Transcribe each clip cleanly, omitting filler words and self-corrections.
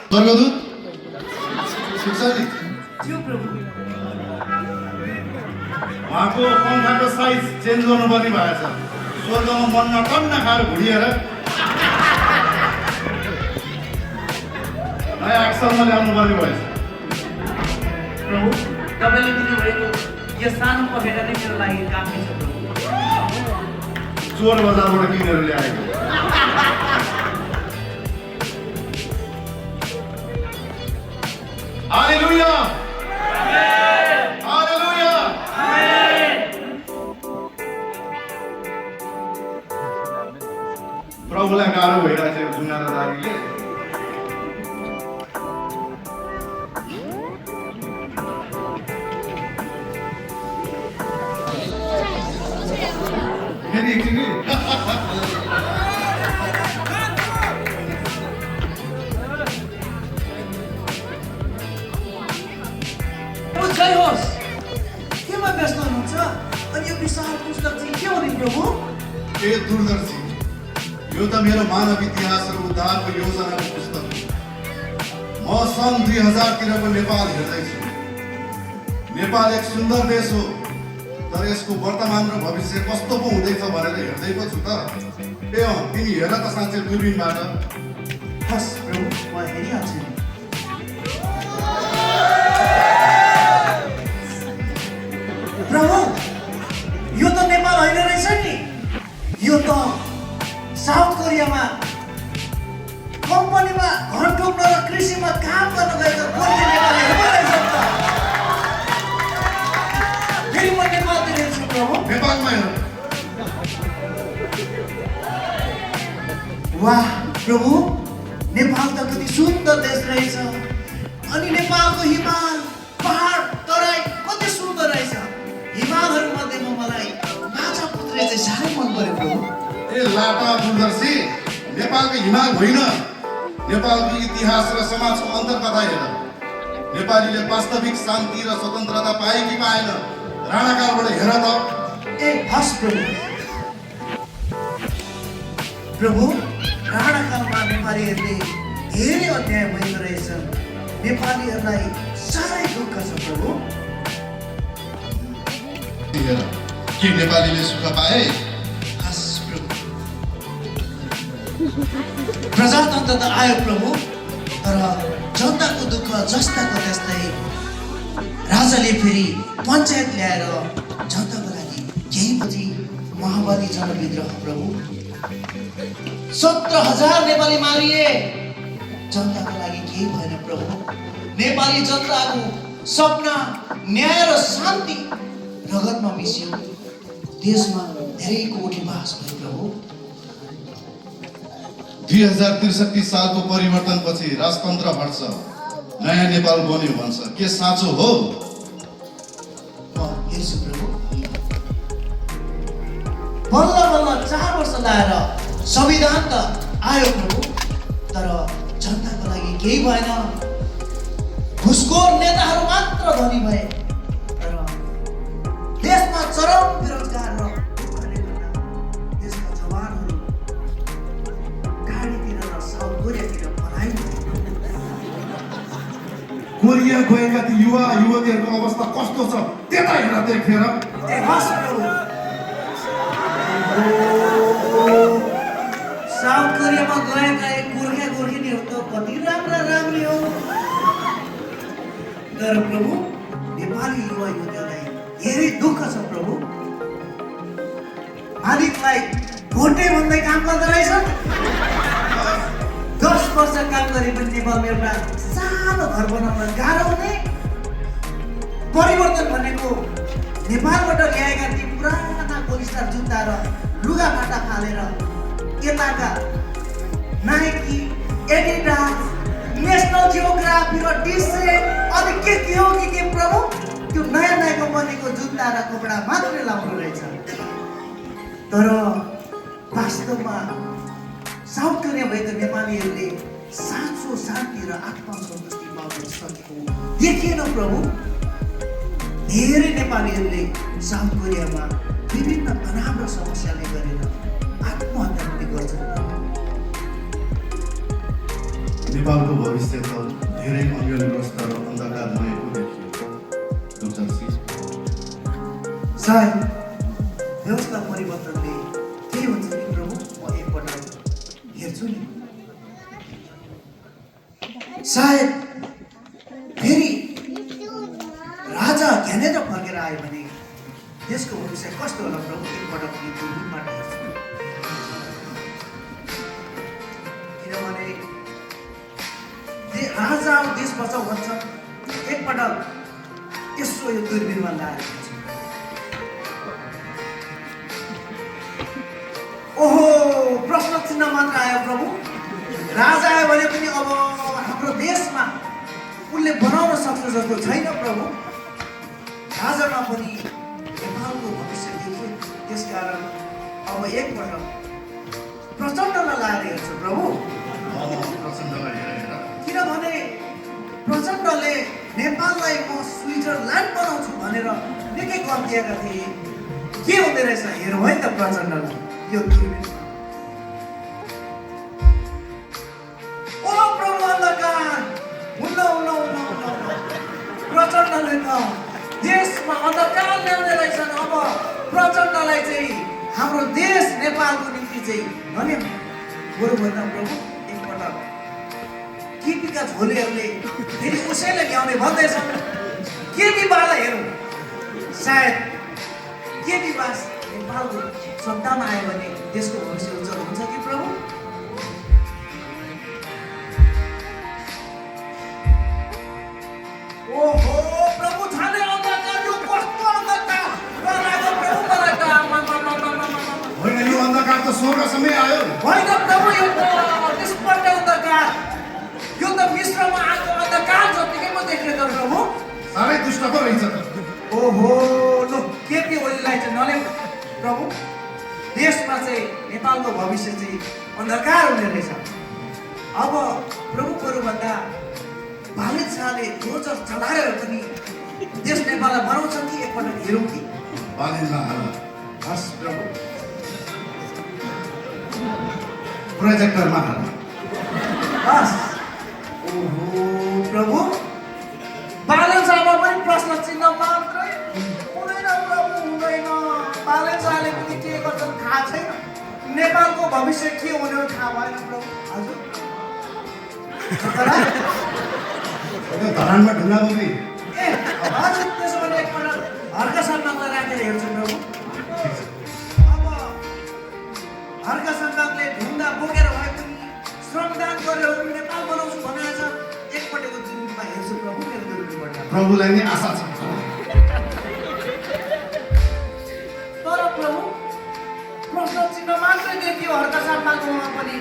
स्वर्गदूत शिक्षाजी उहाँको पङ्खाको size change गर्नुपर्ने भएछ। स्वर्गमा मनमा टन्न खाएर घुडिएर नयाँ अक्षरमा ल्याउनु पर्ने भएछ। प्रभु तपाईँले दिनुभएको यो सानो पखेटा नै मेरो लागि काफी छ प्रभु। चोर बजारबाट किनेर ल्याएको। हालेलुया हालेलुया। प्रभुलाई गाह्रो भइरहेको छ जुना र दारीले। फेरि एकछिन जय होस्। केमा व्यस्त हुनुहुन्छ अनि यो विशाल पुस्तक चाहिँ के हो नि प्रभु? ए दूरदर्शी, यो त मेरो मानव इतिहास र उद्धारको योजनाको पुस्तक हो। म सन् 2000 तिरको नेपाल हेर्दैछु। नेपाल एक सुन्दर देश हो, तर यसको वर्तमान र भविष्य कस्तो पो हुँदैछ भनेर हेर्दै पो छु त। ए तिमी हेर त साँच्चै दूरबीनबाट। हस् प्रभु, म हेरिहाल्छु। प्रभु, यो त नेपाल होइन रहेछ नि। यो त साउथ कोरियामा कम्पनीमा घर ठोक्न र कृषिमा काम गर्न गएका गोर्खे नेपालीहरू पो रहेछ त। फेरि म नेपालतिर हेर्छु प्रभु। नेपालमा हेर। वाह प्रभु, नेपाल त कति सुन्दर देश रहेछ। अनि नेपालको हिमाल, पहाड, तराई कति सुन्दर रहेछ। हिमालहरू मध्येमा मलाई माछा पुत्रे चाहिँ साह्रै मन पर्यो प्रभु। ए लाटा दूरदर्शी, नेपालको हिमाल होइन, नेपालको इतिहास र समाजको अन्तर्कथा हेर। नेपालीले वास्तविक शान्ति र स्वतन्त्रता पाए कि पाएन, राणाकालबाट हेर त। ए हस् प्रभु। प्रभु, राणाकालमा नेपालीहरूले धेरै अन्याय भएको रहेछ। नेपालीहरूलाई साह्रै दुःख छ प्रभु। हेर, के नेपालीले सुख पाए? हस् प्रभु। प्रजातन्त्र त आयो प्रभु, तर जनताको दुःख जस्ताको त्यस्तै। राजाले फेरि पञ्चायत ल्याएर जनताको लागि केही पछि माओवादी जनविद्रोह प्रभु। 17,000 नेपाली मारिए, जनताको लागि केही भएन प्रभु। नेपाली जनताको सपना न्याय र शान्ति रगतमा मिसियो। देशमा धेरै कोटी बास भयो प्रभु। 2063 सालको परिवर्तनपछि राजतन्त्र हट्छ, नयाँ नेपाल बन्यो भन्छ। के साँचो हो? म हेर्छु प्रभु। बल्ल बल्ल 4 वर्ष लाएर संविधान त आयो प्रभु, तर जनताको लागि केही भएन। घुसखोर नेताहरू मात्र धनी भए, तर देशमा चरम बेरोजगार र दुःखले गर्दा देशका जवानहरू गाडीतिर र साउथ कोरियातिर पलायन। कोरिया गएका ती युवा युवतीहरूको अवस्था कस्तो छ त्यता हेर त एकखेर। ए हस् प्रभु। साउथ कोरियामा गएका एक गोर्खेनीहरू त कति राम्रा राम्री हो, तर प्रभु नेपाली युवा युवतीहरूलाई धेरै दुःख छ प्रभु। मालिकलाई भोटे भन्दै काम गर्दो रहेछ। 10 वर्ष काम गरे पनि नेपालमा एउटा सानो घर बनाउन गाह्रो हुने। परिवर्तन भनेको नेपालबाट ल्याएका ती पुराना पोलिस्टर जुत्ता र लुगाफाटा Faleiro यताका Nike, Adidas, national geography र डिसे अनि के हो कि प्रभु, त्यो नयाँ कम्पनीको जुत्ता र कपडा मात्रै लाउनु रहेछ। तर वास्तवमा साउथ कोरिया भएका नेपालीहरूले साँचो शान्ति र आत्मा सन्तुष्टि पाउन सकेको देखिएन प्रभु। धेरै नेपालीहरूले साउथ कोरियामा विभिन्न तनाव र समस्याले गरेर आत्महत्या पनि गर्छन्। नेपालको भविष्य त धेरै अन्यलग्रस्त र अन्धकारमय पो देखियो डाक्टर सिंह। सायद व्यवस्था परिवर्तनले के हुन्छ कि प्रभु, म एकपटक हेर्छु नि। सायद फेरि राजा ज्ञानेन्द्र फर्केर आयो भने देशको भविष्य कस्तो होला प्रभु, एकपटक यो दूरबीनबाट हेर्छु। किनभने राजा देश बचाउ भन्छ, एकपटक यसो यो दूरबीनमा लाएर हेर्छु। ओहो, प्रश्न चिन्ह मात्र आयो प्रभु। राजा आयो भने पनि अब हाम्रो देशमा उसले बनाउन सक्छ जस्तो छैन प्रभु। राजामा पनि नेपालको भविष्य देखियो, त्यसकारण अब एकपटक प्रचण्डलाई लाएर हेर्छु प्रभु। प्रचण्डलाई हेरेर किनभने प्रचण्डले नेपाललाई म स्विजरल्यान्ड बनाउँछु भनेर निकै कम्तिएका थिए। के हुँदो रहेछ हेरौँ है त प्रचण्डलाई यो दूरबीनमा। ओ प्रभु, अन्धकार हुन्न हुन्न हुन्न हुन्न। प्रचण्डले त देशमा अन्धकार ल्याउँदै रहेछन्। अब प्रचण्डलाई चाहिँ हाम्रो देश नेपालको निम्ति चाहिँ धन्यवाद बरुभन्दा प्रभु एकपटक केपीका झोलेहरूले फेरि उसैले ल्याउने भन्दैछन्। केपीबालाई हेरौँ, सायद केपीबा नेपालको सत्तामा आयो भने देशको भविष्य उज्जवल हुन्छ कि प्रभु। ओहो प्रभु, झनै अन्धकार, यो कस्तो अन्धकार बनाएको प्रभु, मलाई त होइन, यो अन्धकार त स्वर्गसम्मै आयो। होइन प्रभु, यो त निष्पट्ट अन्धकार, यो त मिश्रमा आएको अन्धकार जतिकै म देखेको प्रभु। साह्रै दुष्ट पो रहेछ त। ओहो, लो केपी ओलीलाई चाहिँ नल्याउ प्रभु। देशमा चाहिँ नेपालको भविष्य चाहिँ अन्धकार हुने रहेछ। अब प्रभु बरुभन्दा बालिन शाहले रोजर चलाएर पनि देश नेपाललाई बनाउँछन् कि एकपल्ट हेरौँ कि। बालिनलाई हाल हस् प्रभु। प्रोजेक्टरमा हाल। हस्। ओहो प्रभु, बालिन शाहमा पनि प्रश्न चिन्ह मात्रै हुँदैन प्रभु, हुँदैन। बालिन शाहले पनि के गर्छन् थाहा छैन। नेपालको भविष्य के हुने हो थाहा भएन प्रभु। हजुर धरानमा ढुङ्गा बोक्ने। ए हजुर, त्यसो भने एकपल्ट हर्का सम्मानलाई राखेर हेर्छु प्रभु। अब हर्का सम्मानले ढुङ्गा बोकेर भए पनि श्रमदान गरेर नेपाल बनाउँछु भनेर छ। एकपल्टको दूरबीनमा हेर्छु प्रभु, मेरो दूरबीनबाट। प्रभुलाई नै आशा छ। तर प्रभु, प्रश्न चिन्ह मात्रै देखियो हर्का सम्मानकोमा पनि,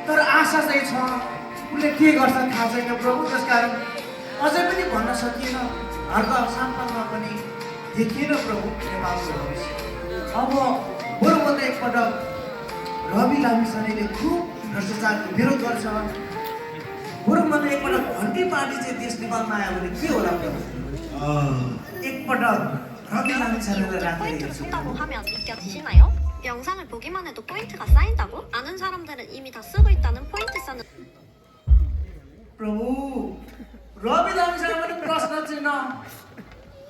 तर आशा चाहिँ छ। उसले के गर्छ थाहा छैन प्रभु, त्यसकारण अझै पनि भन्न सकिएन। हर्का सम्मानमा पनि देखिएन प्रभु नेपालको भविष्य। अब बरुभन्दा एकपटक रवि लामिछानेले खुब भ्रष्टाचारको विरोध गर्छ। बरुभन्दा एकपटक घन्टी पार्टी चाहिँ देश नेपालमा आयो भने के होला प्रभु। एकपटक रवि लामिछानेलाई राखेर हेर्छु। 쓴다고 하면 느껴지시나요? 영상을 보기만 해도 포인트가 쌓인다고? 아는 사람들은 이미 다 쓰고 있다는 포인트 쌓는 प्रभु, रवि लामिछाने पनि प्रश्न चिन्ह।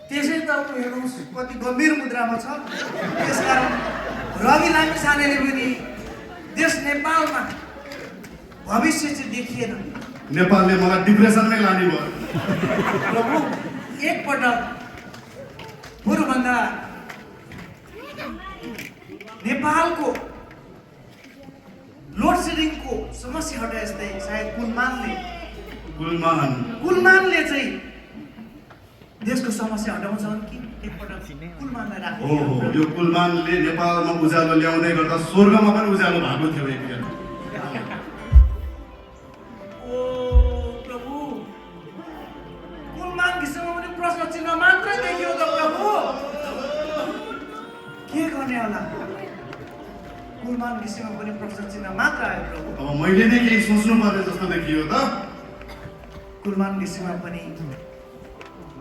त्यसै त हेर्नुहोस् कति गम्भीर मुद्रामा छ। त्यसकारण रवि लामिछानेले पनि देश नेपालमा भविष्य चाहिँ देखिएन। नेपालले मलाई डिप्रेसनमै लाने भयो। प्रभु, एकपटक बरुभन्दा नेपालको लोड सेडिङको समस्या हटाए जस्तै सायद कुलमानले चाहिँ देशको समस्या हटाउँछन् कि एकपटक कुलमानलाई राख्नु। ओहो, यो कुलमानले नेपालमा उज्यालो ल्याउँदै गर्दा स्वर्गमा पनि उज्यालो भएको थियो एक बेला। ओ प्रभु, कुलमान घिसमा पनि प्रश्न चिन्ह मात्रै देखियो त प्रभु। के गर्ने होला? कुलमान घिसमा पनि प्रश्न चिन्ह मात्र आयो प्रभु। अब मैले नै केही सोच्नु पर्ने जस्तो देखियो त। कुलमान घिसमा पनि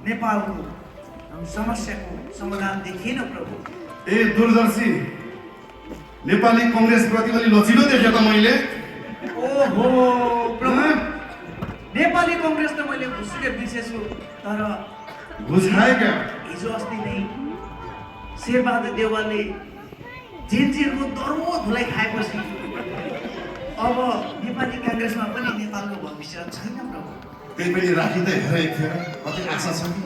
नेपालको समस्याको समाधान देखिएन प्रभु। ए दूरदर्शी, नेपाली कङ्ग्रेसप्रति अलि लचिलो देखेँ त मैले। ओहो प्रभु, नेपाली कङ्ग्रेस त मैले भुसुकै बिर्सेछु, तर घुस खाए क्या? हिजो अस्ति नै शेरबहादुर देउवाले जेलको दर्मो धुलाई खाएपछि अब नेपाली काङ्ग्रेसमा पनि नेपालको भविष्य छैन प्रभु। त्यही पनि राखी त हेरेको थियो, कति आशा छ कि?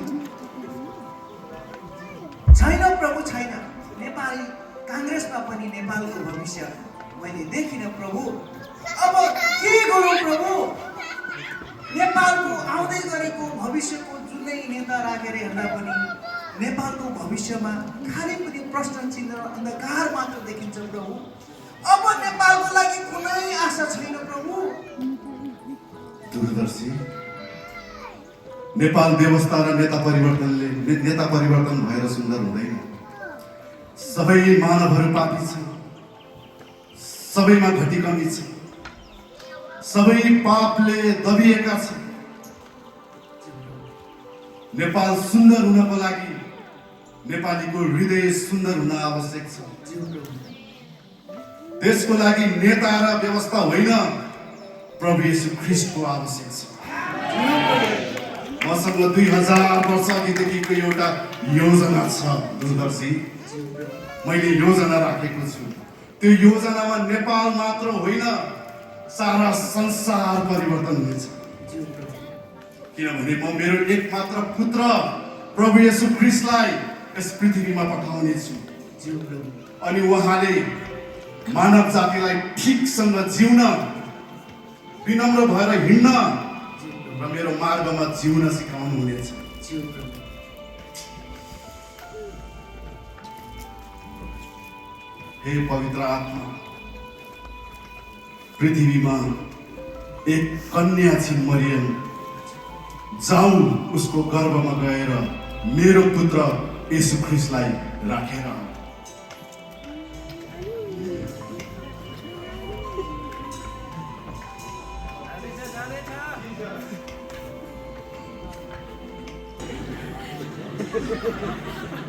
छैन प्रभु, छैन। नेपाली काङ्ग्रेसमा पनि नेपालको भविष्य मैले देखिनँ प्रभु। अब के गरौँ प्रभु? नेपालको आउँदै गरेको भविष्यको जुनै नेता राखेर हेर्दा पनि नेपालको भविष्यमा खालि पनि प्रश्न चिन्ह अन्धकार मात्र देखिन्छ प्रभु। अब नेपालको लागि कुनै आशा छैन प्रभु। दूरदर्शी, नेपाल व्यवस्था र नेता परिवर्तन भएर सुन्दर हुँदैन। सबै मानवहरू पापी छन्, सबैमा घटी कमी छ, सबै पापले दबिएका छन्। नेपाल सुन्दर हुनको लागि नेपालीको हृदय सुन्दर हुन आवश्यक छ। त्यसको लागि नेता र व्यवस्था होइन, प्रभु येशू ख्रीष्टको आवश्यक छ। मसँग 2000 वर्ष अघिदेखिको एउटा योजना छ दूरदर्शी। मैले योजना राखेको छु। त्यो योजनामा नेपाल मात्र होइन, सारा संसार परिवर्तन हुनेछ। किनभने म मेरो एकमात्र पुत्र प्रभु येशू ख्रीष्टलाई यस पृथ्वीमा पठाउने छु। अनि उहाँले मानव जातिलाई ठिकसँग जिउन, विनम्र भएर हिँड्न र मेरो मार्गमा जिउन सिकाउनु हुनेछ। हे पवित्र आत्मा, पृथ्वीमा एक कन्या छिन् मरियम, जाऊ उसको गर्भमा गएर मेरो पुत्र येशू ख्रीष्टलाई राखेर आऊ।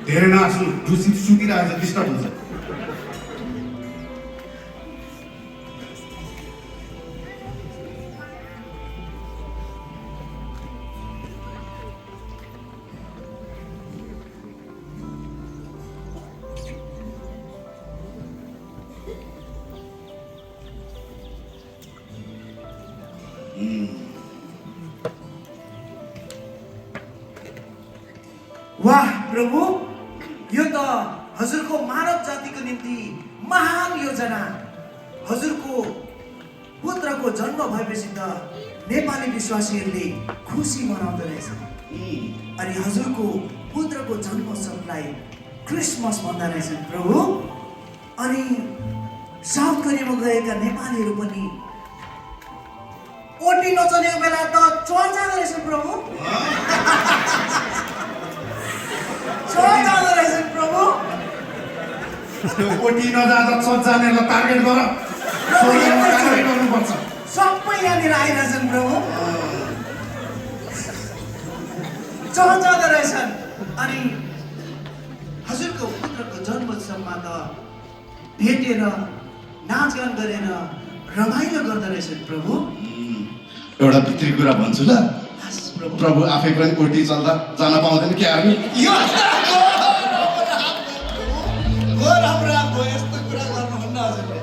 धेरै नआसु, सुतिरहेछ, डिस्टर्ब हुन्छ। वाह प्रभु, यो त हजुरको मानव जातिको निम्ति महान योजना। हजुरको पुत्रको जन्म भएपछि त नेपाली विश्वासीहरूले खुसी मनाउँदो रहेछन्। अनि हजुरको पुत्रको जन्मोत्सवलाई क्रिसमस भन्दा रहेछन् प्रभु। अनि साउथ कोरियामा गएका नेपालीहरू पनि ओटी नचलेको बेला त चर्च जाँदो रहेछन् प्रभु। चर्च जाँदो रहेछन् प्रभु। त्यो ओटी नजाँदा चर्च जानेहरूलाई टार्गेट गर, गर्नुपर्छ। सबै यहाँनिर आइरहेछन् प्रभु, चर्च जाँदो रहेछन्। अनि हजुरको पुत्रको जन्मोत्सवमा त भेटेर नाचगान गरेर रमाइलो गर्दो रहेछन् प्रभु। एउटा भित्री कुरा भन्छु ल, प्रभु प्रभु आफै पनि ओटी चल्दा जान पाउँदैन कि हामी? यो राम्रो यस्तो कुरा गर्नुहुन्न हजुरले।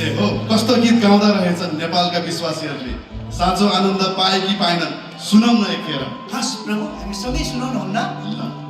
ए हो, कस्तो गीत गाउँदा रहेछन् नेपालका विश्वासीहरूले। साँचो आनन्द पाए कि पाएनन्, सुनौँ न एकखेर। हस् प्रभु, हामी सँगै सुनाउनुहुन्न? ल।